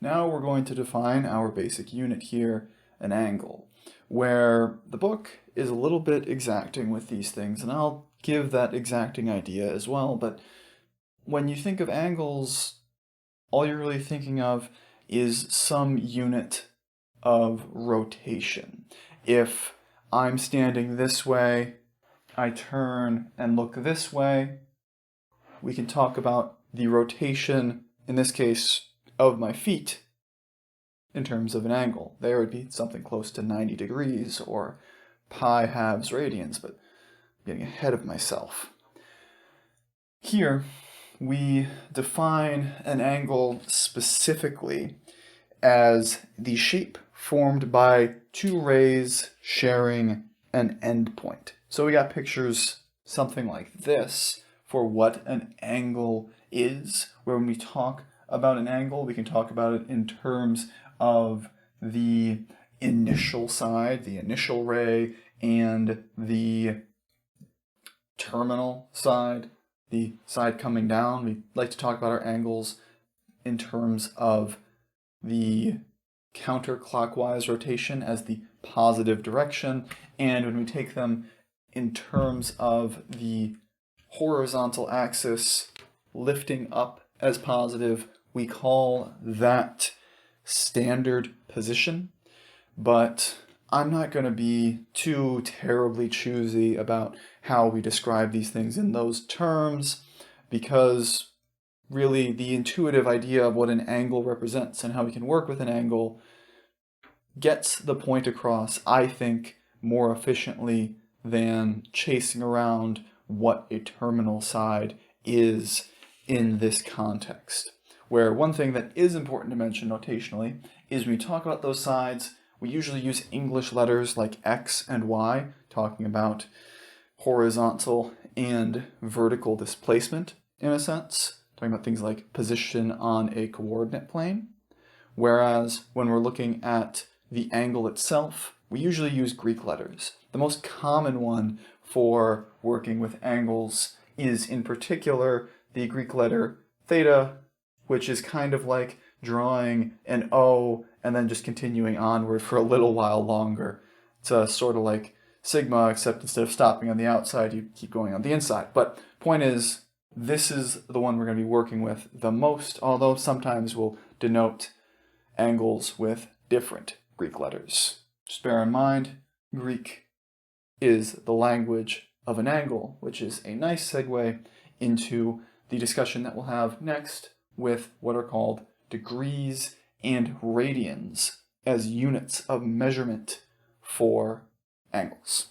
Now we're going to define our basic unit here, an angle, where the book is a little bit exacting with these things, and I'll give that exacting idea as well, but when you think of angles, all you're really thinking of is some unit of rotation. If I'm standing this way, I turn and look this way, we can talk about the rotation, in this case, of my feet in terms of an angle. There would be something close to 90 degrees or pi halves radians, but I'm getting ahead of myself. Here, we define an angle specifically as the shape formed by two rays sharing an endpoint. So we got pictures something like this for what an angle is, where when we talk about an angle, we can talk about it in terms of the initial side, the initial ray, and the terminal side, the side coming down. We like to talk about our angles in terms of the counterclockwise rotation as the positive direction, and when we take them in terms of the horizontal axis lifting up as positive, we call that standard position. But I'm not going to be too terribly choosy about how we describe these things in those terms, because really the intuitive idea of what an angle represents and how we can work with an angle gets the point across, I think, more efficiently than chasing around what a terminal side is in this context. Where one thing that is important to mention notationally is when we talk about those sides, we usually use English letters like X and Y, talking about horizontal and vertical displacement in a sense, talking about things like position on a coordinate plane. Whereas when we're looking at the angle itself, we usually use Greek letters. The most common one for working with angles is in particular the Greek letter theta, which is kind of like drawing an O and then just continuing onward for a little while longer. It's sort of like sigma, except instead of stopping on the outside, you keep going on the inside. But point is, this is the one we're going to be working with the most, although sometimes we'll denote angles with different Greek letters. Just bear in mind, Greek is the language of an angle, which is a nice segue into the discussion that we'll have next with what are called degrees and radians as units of measurement for angles.